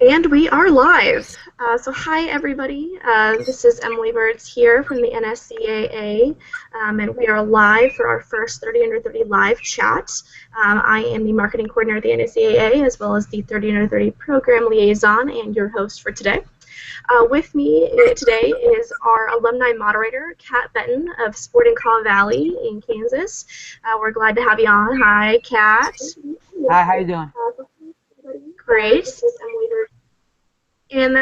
And we are live. So hi everybody. This is Emily Birds here from the NSCAA, and we are live for our first 30 Under 30 live chat. I am the marketing coordinator of the NSCAA, as well as the 30 Under 30 program liaison and your host for today. With me today is our alumni moderator, Kat Benton of Sporting Kaw Valley in Kansas. We're glad to have you on. Hi, Kat. Hi, how you doing? Great. And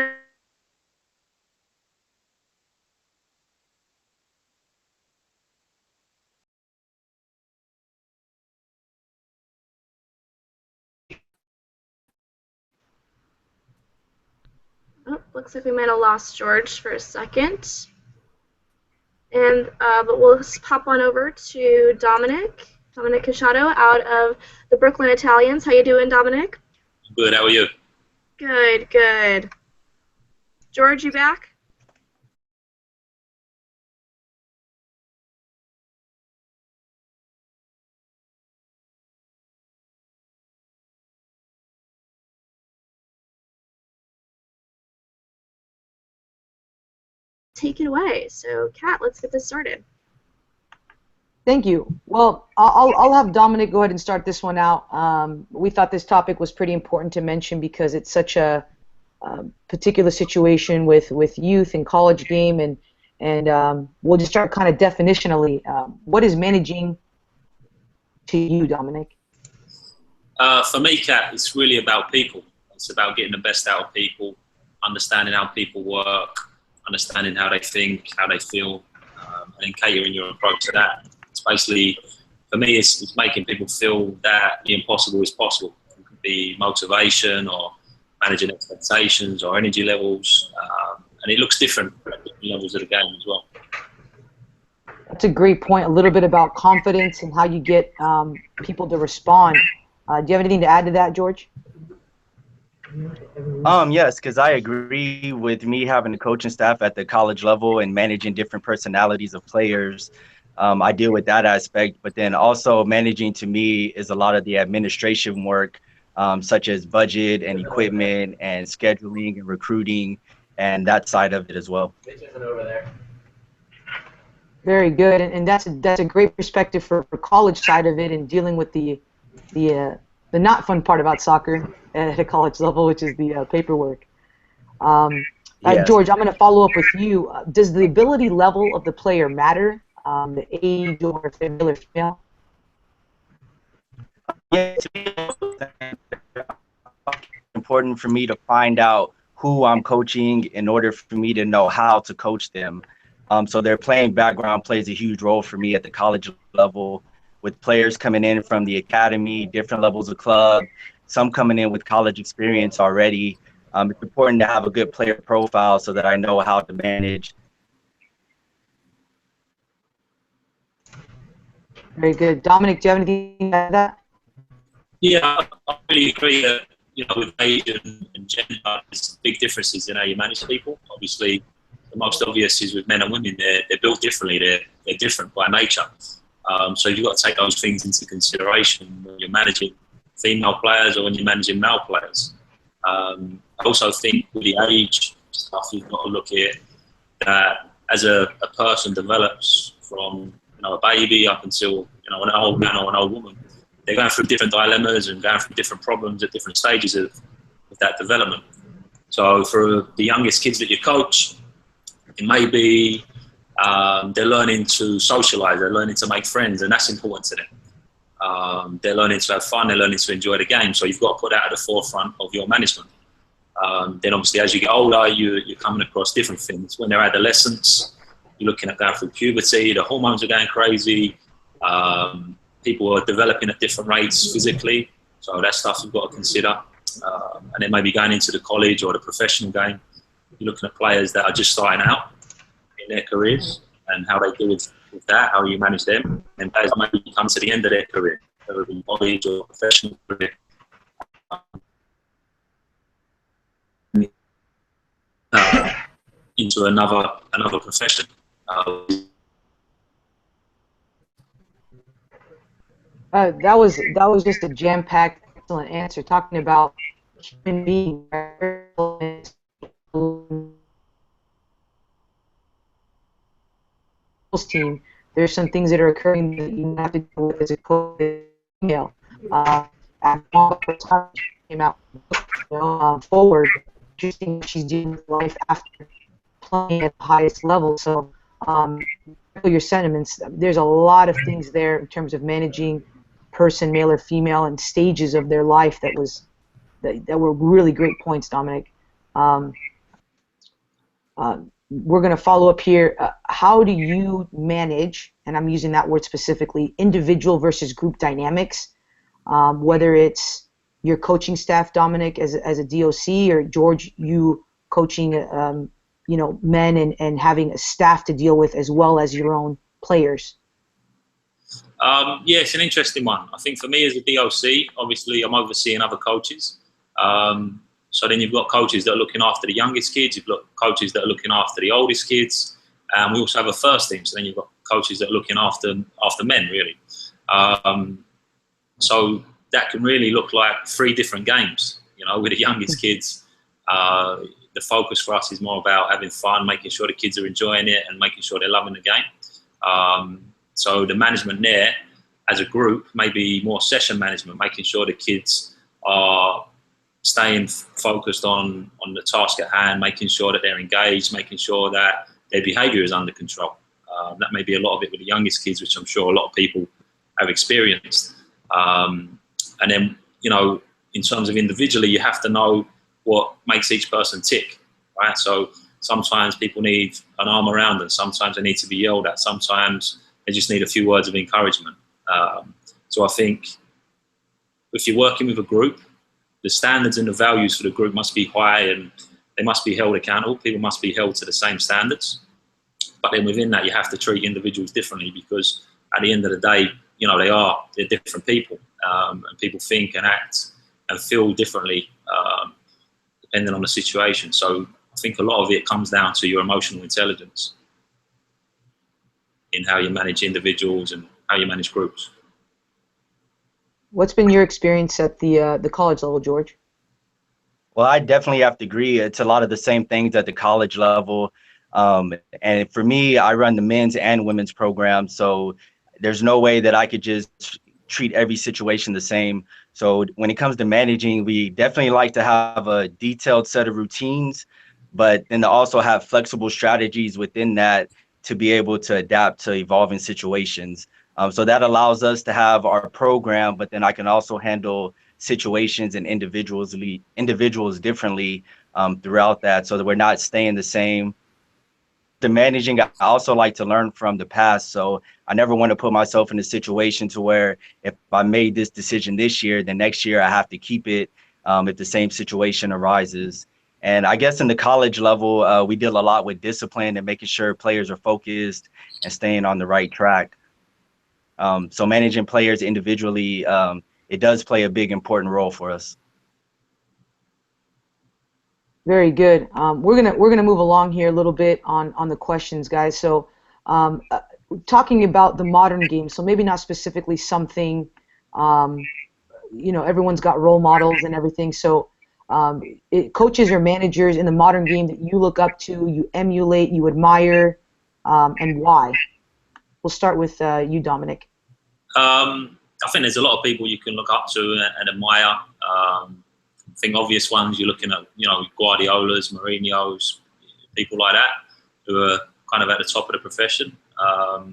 oh, looks like we might have lost George for a second. And but we'll pop on over to Dominic Casciato out of the Brooklyn Italians. How you doing, Dominic? Good. How are you? Good, good. George, you back? Take it away. So, Kat, let's get this started. Thank you. Well, I'll have Dominic go ahead and start this one out. We thought this topic was pretty important to mention because it's such a particular situation with youth and college game, and we'll just start kind of definitionally. What is managing to you, Dominic? For me, Kat, it's really about people. It's about getting the best out of people, understanding how people work, understanding how they think, how they feel, and then catering your approach to that. It's basically, for me, it's making people feel that the impossible is possible. It could be motivation or managing expectations or energy levels, and it looks different at different levels of the game as well. That's a great point. A little bit about confidence and how you get people to respond. Do you have anything to add to that, George? Yes, because I agree with me having a coaching staff at the college level and managing different personalities of players. I deal with that aspect, but then also managing to me is a lot of the administration work, such as budget and equipment and scheduling and recruiting and that side of it as well. Very good, and that's a great perspective for college side of it and dealing with the not fun part about soccer at a college level, which is the paperwork. Yes. George, I'm going to follow up with you. Does the ability level of the player matter? The age or if they're male or female? Yeah, it's important for me to find out who I'm coaching in order for me to know how to coach them. So their playing background plays a huge role for me at the college level, with players coming in from the academy, different levels of club, some coming in with college experience already. It's important to have a good player profile so that I know how to manage. Very good. Dominic, do you have anything to add to that? Yeah, I really agree that, with age and gender, there's big differences in how you manage people. Obviously, the most obvious is with men and women, they're built differently. They're different by nature. So you've got to take those things into consideration when you're managing female players or when you're managing male players. I also think with the age stuff, you've got to look at that as a person develops from a baby up until an old man or an old woman. They're going through different dilemmas and going through different problems at different stages of that development. So for the youngest kids that you coach, it may be they're learning to socialize, they're learning to make friends, and that's important to them. They're learning to have fun, they're learning to enjoy the game, so you've got to put that at the forefront of your management. Then obviously as you get older, you're coming across different things. When they're adolescents, you're looking at going through puberty, the hormones are going crazy, people are developing at different rates physically, so that's stuff you've got to consider. And then maybe going into the college or the professional game, you're looking at players that are just starting out in their careers and how they deal with that, how you manage them, and players maybe come to the end of their career, whether it be college or professional career. Into another profession. That was just a jam-packed, excellent answer, talking about human beings, male's team, there's some things that are occurring that you have to deal with as a coach female. At one time she came out, forward, interesting, she's dealing with life after playing at the highest level. So your sentiments, there's a lot of things there in terms of managing person, male or female, and stages of their life that were really great points, Dominic. We're going to follow up here. How do you manage, and I'm using that word specifically, individual versus group dynamics, whether it's your coaching staff, Dominic, as a DOC, or George, you coaching men and having a staff to deal with as well as your own players? Yeah, it's an interesting one. I think for me as a DOC, obviously I'm overseeing other coaches. So then you've got coaches that are looking after the youngest kids, you've got coaches that are looking after the oldest kids, and we also have a first team, so then you've got coaches that are looking after men, really. So that can really look like 3 different games, with the youngest kids. The focus for us is more about having fun, making sure the kids are enjoying it and making sure they're loving the game. So the management there as a group may be more session management, making sure the kids are staying focused on the task at hand, making sure that they're engaged, making sure that their behaviour is under control. That may be a lot of it with the youngest kids, which I'm sure a lot of people have experienced. And then, in terms of individually, you have to know what makes each person tick, right? So sometimes people need an arm around them, sometimes they need to be yelled at, sometimes they just need a few words of encouragement. So I think if you're working with a group, the standards and the values for the group must be high and they must be held accountable. People must be held to the same standards. But then within that, you have to treat individuals differently because at the end of the day, they're different people, and people think and act and feel differently depending on the situation. So I think a lot of it comes down to your emotional intelligence in how you manage individuals and how you manage groups. What's been your experience at the college level, George? Well, I definitely have to agree. It's a lot of the same things at the college level. And for me, I run the men's and women's program. So there's no way that I could just treat every situation the same. So when it comes to managing, we definitely like to have a detailed set of routines, but then to also have flexible strategies within that to be able to adapt to evolving situations. So that allows us to have our program, but then I can also handle situations and individuals differently throughout that, so that we're not staying the same. The managing, I also like to learn from the past. So I never want to put myself in a situation to where if I made this decision this year, then next year I have to keep it if the same situation arises. And I guess in the college level, we deal a lot with discipline and making sure players are focused and staying on the right track. So managing players individually, it does play a big important role for us. Very good. We're gonna move along here a little bit on the questions, guys. So talking about the modern game, so maybe not specifically something, everyone's got role models and everything. So coaches or managers in the modern game that you look up to, you emulate, you admire, and why? We'll start with you, Dominic. I think there's a lot of people you can look up to and admire. I think obvious ones, you're looking at, Guardiola's, Mourinho's, people like that, who are kind of at the top of the profession. I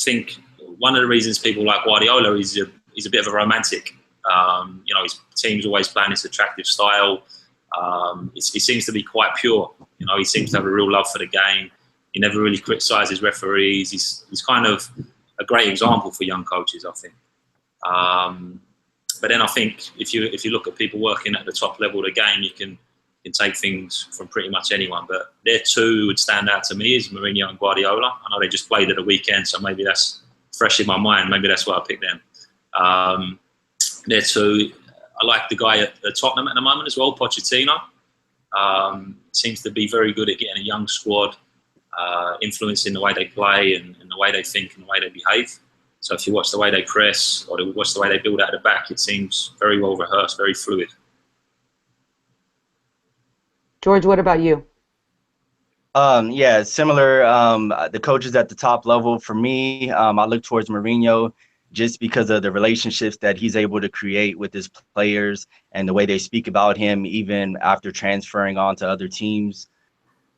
think one of the reasons people like Guardiola is he's a bit of a romantic. His team's always playing this attractive style. He seems to be quite pure. He seems to have a real love for the game. He never really criticises referees. He's kind of a great example for young coaches, I think. But then I think if you look at people working at the top level of the game, you can take things from pretty much anyone. But there two would stand out to me is Mourinho and Guardiola. I know they just played at the weekend, so maybe that's fresh in my mind. Maybe that's why I picked them. There two. I like the guy at Tottenham at the moment as well, Pochettino. Seems to be very good at getting a young squad, influencing the way they play and the way they think and the way they behave. So if you watch the way they press or watch the way they build out the back, it seems very well rehearsed, very fluid. George, what about you? Yeah, similar. The coaches at the top level for me, I look towards Mourinho just because of the relationships that he's able to create with his players and the way they speak about him, even after transferring on to other teams.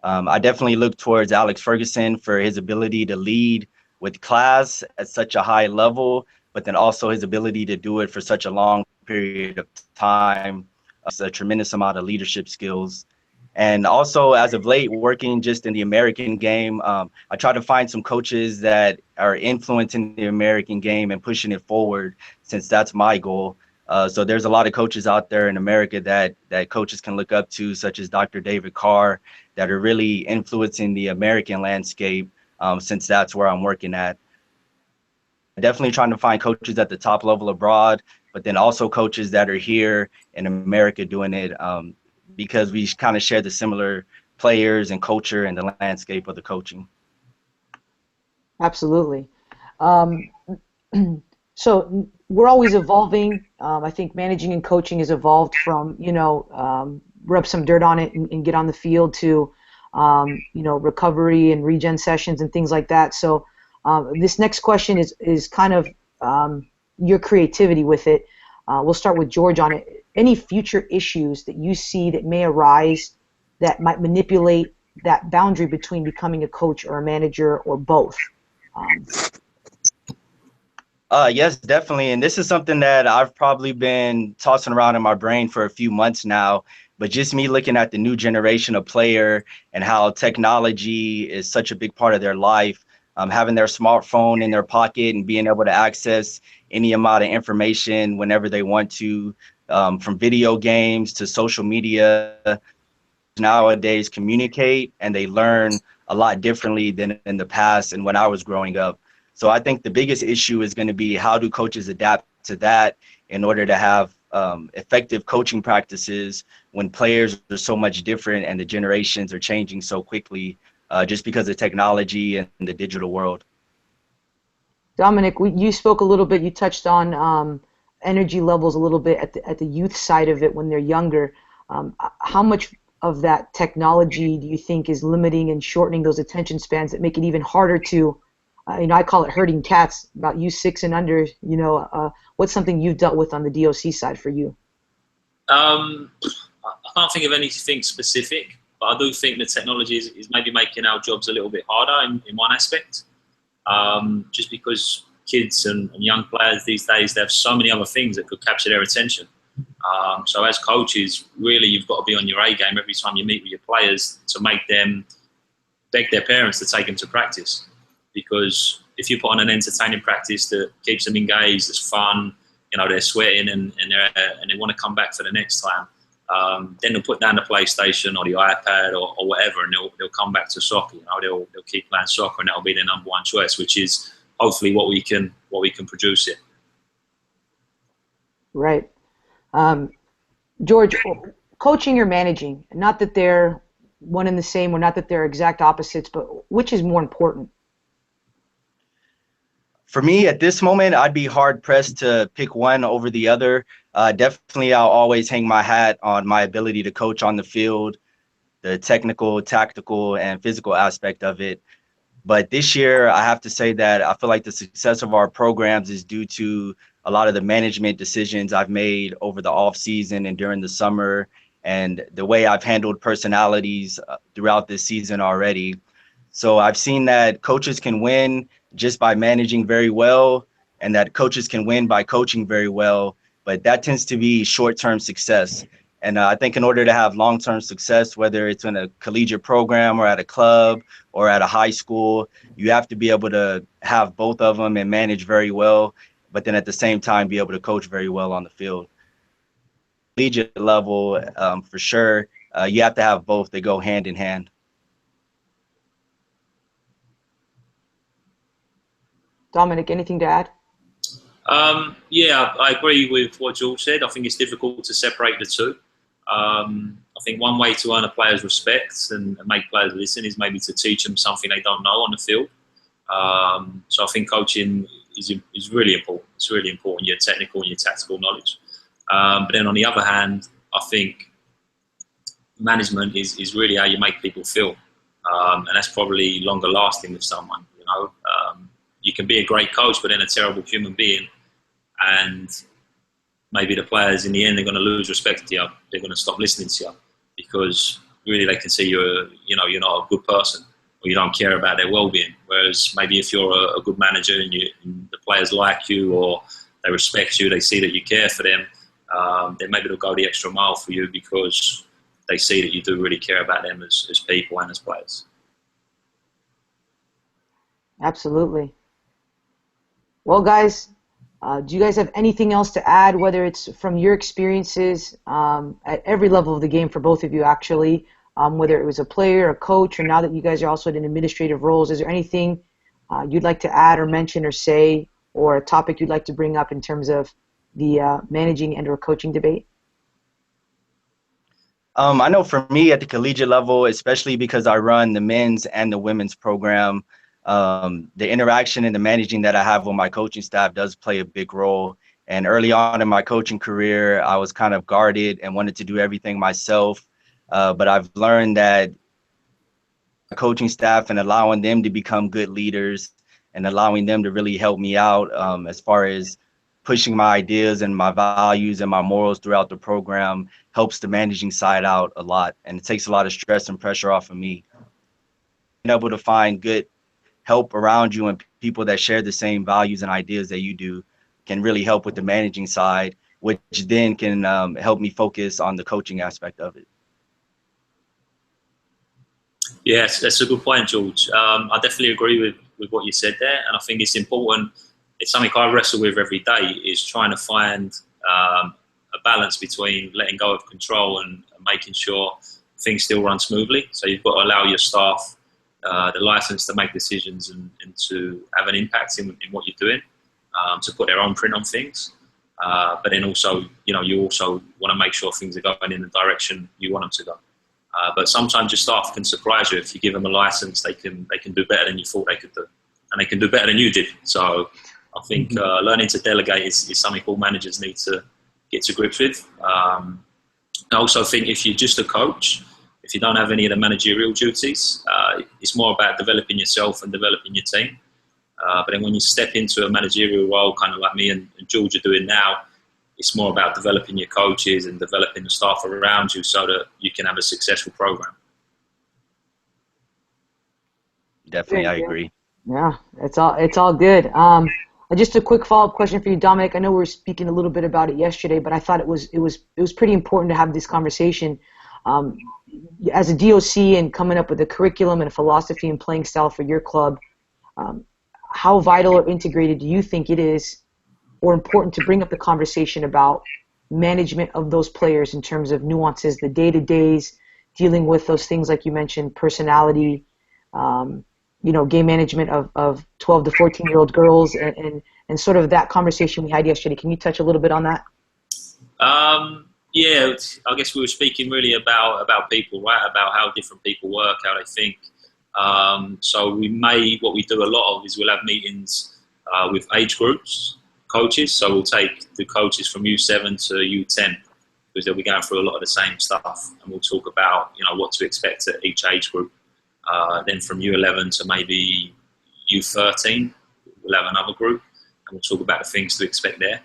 I definitely look towards Alex Ferguson for his ability to lead with class at such a high level, but then also his ability to do it for such a long period of time. It's a tremendous amount of leadership skills. And also, as of late, working just in the American game, I try to find some coaches that are influencing the American game and pushing it forward, since that's my goal. So there's a lot of coaches out there in America that coaches can look up to, such as Dr. David Carr, that are really influencing the American landscape, since that's where I'm working at. Definitely trying to find coaches at the top level abroad, but then also coaches that are here in America doing it, because we kind of share the similar players and culture and the landscape of the coaching. Absolutely. Um, so we're always evolving. I think managing and coaching has evolved from, rub some dirt on it and get on the field to, recovery and regen sessions and things like that. So this next question is kind of your creativity with it. We'll start with George on it. Any future issues that you see that may arise that might manipulate that boundary between becoming a coach or a manager or both? Yes, definitely. And this is something that I've probably been tossing around in my brain for a few months now. But just me looking at the new generation of player and how technology is such a big part of their life, having their smartphone in their pocket and being able to access any amount of information whenever they want to, from video games to social media, nowadays communicate and they learn a lot differently than in the past and when I was growing up. So I think the biggest issue is going to be, how do coaches adapt to that in order to have effective coaching practices when players are so much different and the generations are changing so quickly, just because of technology and the digital world. Dominic, you spoke a little bit. You touched on energy levels a little bit at the youth side of it when they're younger. How much of that technology do you think is limiting and shortening those attention spans that make it even harder to, I call it herding cats, about you 6 and under, what's something you've dealt with on the DOC side for you? I can't think of anything specific, but I do think the technology is maybe making our jobs a little bit harder in one aspect. Just because kids and young players these days, they have so many other things that could capture their attention. So as coaches, really, you've got to be on your A game every time you meet with your players to make them beg their parents to take them to practice. Because if you put on an entertaining practice that keeps them engaged, it's fun, they're sweating and they want to come back for the next time, then they'll put down the PlayStation or the iPad or whatever, and they'll come back to soccer. They'll keep playing soccer, and that'll be their number one choice, which is hopefully what we can produce it. Right. George, coaching or managing, not that they're one and the same or not that they're exact opposites, but which is more important? For me, at this moment, I'd be hard pressed to pick one over the other. Definitely, I'll always hang my hat on my ability to coach on the field, the technical, tactical, and physical aspect of it. But this year, I have to say that I feel like the success of our programs is due to a lot of the management decisions I've made over the off season and during the summer, and the way I've handled personalities throughout this season already. So I've seen that coaches can win just by managing very well, and that coaches can win by coaching very well, but that tends to be short-term success. And I think in order to have long-term success, whether it's in a collegiate program or at a club or at a high school, you have to be able to have both of them and manage very well, but then at the same time be able to coach very well on the field. Collegiate level, for sure, you have to have both. They go hand in hand. Dominic, anything to add? Yeah, I agree with what George said. I think it's difficult to separate the two. I think one way to earn a player's respect and make players listen is maybe to teach them something they don't know on the field. So I think coaching is really important. It's really important, your technical and your tactical knowledge. But then on the other hand, I think management is really how you make people feel. and that's probably longer lasting with someone. You can be a great coach, but then a terrible human being, and maybe the players in the end are going to lose respect to you. They're going to stop listening to you because really they can see you're not a good person, or you don't care about their well-being. Whereas maybe if you're a good manager and the players like you, or they respect you, they see that you care for them, then maybe they'll go the extra mile for you because they see that you do really care about them as people and as players. Absolutely. Well, guys, do you guys have anything else to add, whether it's from your experiences at every level of the game for both of you, actually, whether it was a player, a coach, or now that you guys are also in administrative roles? Is there anything you'd like to add or mention or say, or a topic you'd like to bring up in terms of the managing and or coaching debate? I know for me at the collegiate level, especially because I run the men's and the women's program, the interaction and the managing that I have with my coaching staff does play a big role. And early on in my coaching career, I was kind of guarded and wanted to do everything myself. But I've learned that coaching staff and allowing them to become good leaders and allowing them to really help me out as far as pushing my ideas and my values and my morals throughout the program helps the managing side out a lot. And it takes a lot of stress and pressure off of me. Being able to find good help around you and people that share the same values and ideas that you do can really help with the managing side, which then can help me focus on the coaching aspect of it. Yes, that's a good point, George. I definitely agree with what you said there, and I think it's important. It's something I wrestle with every day, is trying to find a balance between letting go of control and making sure things still run smoothly. So you've got to allow your staff the license to make decisions and to have an impact in what you're doing, to put their own print on things. But then also, you also want to make sure things are going in the direction you want them to go. But sometimes your staff can surprise you. If you give them a license, they can do better than you thought they could do, and they can do better than you did. So I think learning to delegate is something all managers need to get to grips with. I also think if you're just a coach, if you don't have any of the managerial duties, it's more about developing yourself and developing your team. But then when you step into a managerial role, kind of like me and George are doing now, it's more about developing your coaches and developing the staff around you so that you can have a successful program. Definitely, I agree. Yeah, it's all good. Just a quick follow-up question for you, Dominic. I know we were speaking a little bit about it yesterday, but I thought it was pretty important to have this conversation. As a DOC and coming up with a curriculum and a philosophy and playing style for your club, how vital or integrated do you think it is, or important to bring up the conversation about management of those players in terms of nuances, the day-to-days, dealing with those things like you mentioned, personality, game management of 12 to 14-year-old girls, and sort of that conversation we had yesterday. Can you touch a little bit on that? Yeah, I guess we were speaking really about people, right? About how different people work, how they think. So what we do a lot of is we'll have meetings with age groups, coaches. So we'll take the coaches from U7 to U10 because they'll be going through a lot of the same stuff, and we'll talk about what to expect at each age group. Then from U11 to maybe U13, we'll have another group, and we'll talk about the things to expect there.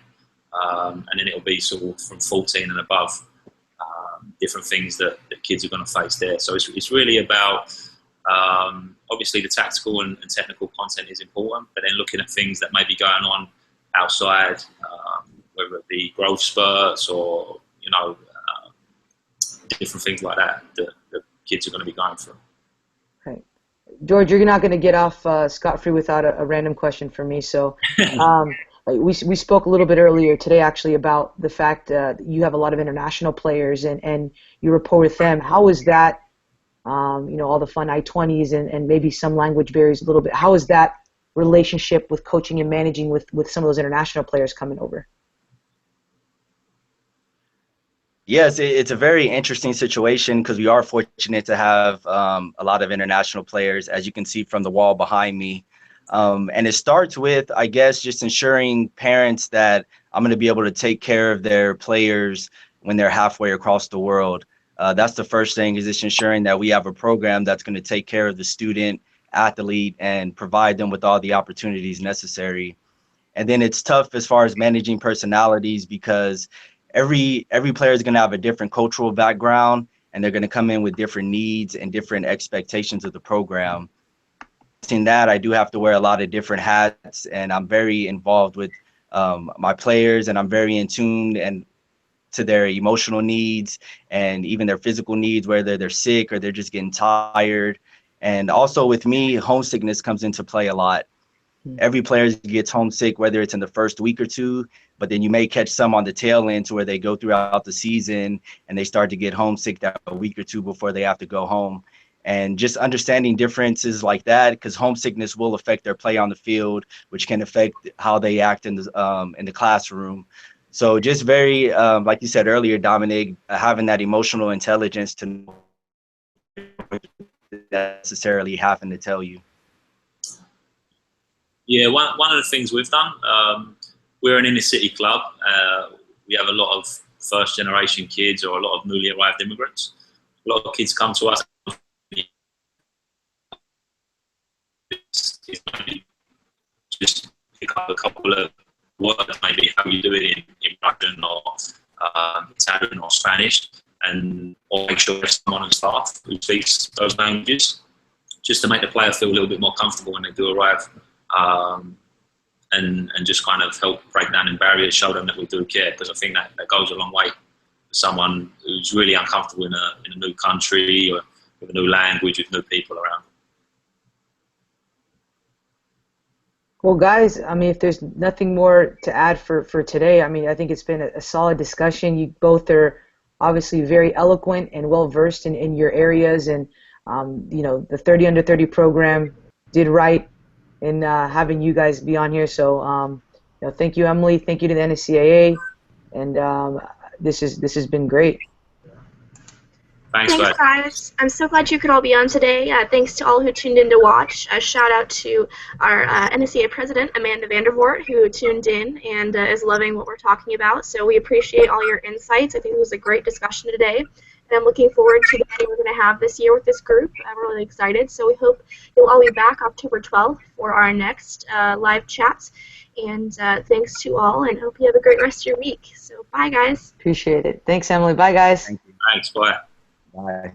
And then it'll be sort of from 14 and above, different things that kids are going to face there. So it's really about, obviously the tactical and technical content is important, but then looking at things that may be going on outside, whether it be growth spurts or, different things like that the kids are going to be going through. Okay. George, you're not going to get off scot-free without a random question from me. So we spoke a little bit earlier today actually about the fact that you have a lot of international players and you rapport with them. How is that, all the fun I-20s and maybe some language barriers a little bit. How is that relationship with coaching and managing with some of those international players coming over? Yes, it's a very interesting situation because we are fortunate to have a lot of international players, as you can see from the wall behind me. And it starts with, I guess, just ensuring parents that I'm going to be able to take care of their players when they're halfway across the world. That's the first thing, is just ensuring that we have a program that's going to take care of the student athlete and provide them with all the opportunities necessary. And then it's tough as far as managing personalities, because every player is going to have a different cultural background, and they're going to come in with different needs and different expectations of the program. In that, I do have to wear a lot of different hats, and I'm very involved with my players, and I'm very in tune and to their emotional needs and even their physical needs, whether they're sick or they're just getting tired. And also with me, homesickness comes into play a lot. Every player gets homesick, whether it's in the first week or two, but then you may catch some on the tail end to where they go throughout the season and they start to get homesick that a week or two before they have to go home. And just understanding differences like that, because homesickness will affect their play on the field, which can affect how they act in the classroom. So just very, like you said earlier, Dominic, having that emotional intelligence to know necessarily having to tell you. Yeah, one of the things we've done, we're an inner city club. We have a lot of first generation kids or a lot of newly arrived immigrants. A lot of kids come to us. Just pick up a couple of words, maybe how you do it in Russian or Italian or Spanish, or make sure there's someone on staff who speaks those languages, just to make the player feel a little bit more comfortable when they do arrive, and just kind of help break down in barriers, show them that we do care, because I think that goes a long way for someone who's really uncomfortable in a new country or with a new language, with new people around. Well, guys, I mean, if there's nothing more to add for today, I mean, I think it's been a solid discussion. You both are obviously very eloquent and well-versed in your areas, and, you know, the 30 Under 30 program did right in having you guys be on here. So, you know, thank you, Emily. Thank you to the NSCAA, and this has been great. Thanks, guys. I'm so glad you could all be on today. Thanks to all who tuned in to watch. A shout out to our NSCA president, Amanda Vandervoort, who tuned in and is loving what we're talking about. So we appreciate all your insights. I think it was a great discussion today. And I'm looking forward to the day we're going to have this year with this group. I'm really excited. So we hope you'll all be back October 12th for our next live chat. And thanks to all, and hope you have a great rest of your week. So bye, guys. Appreciate it. Thanks, Emily. Bye, guys. Thank you. Thanks, bye. Bye.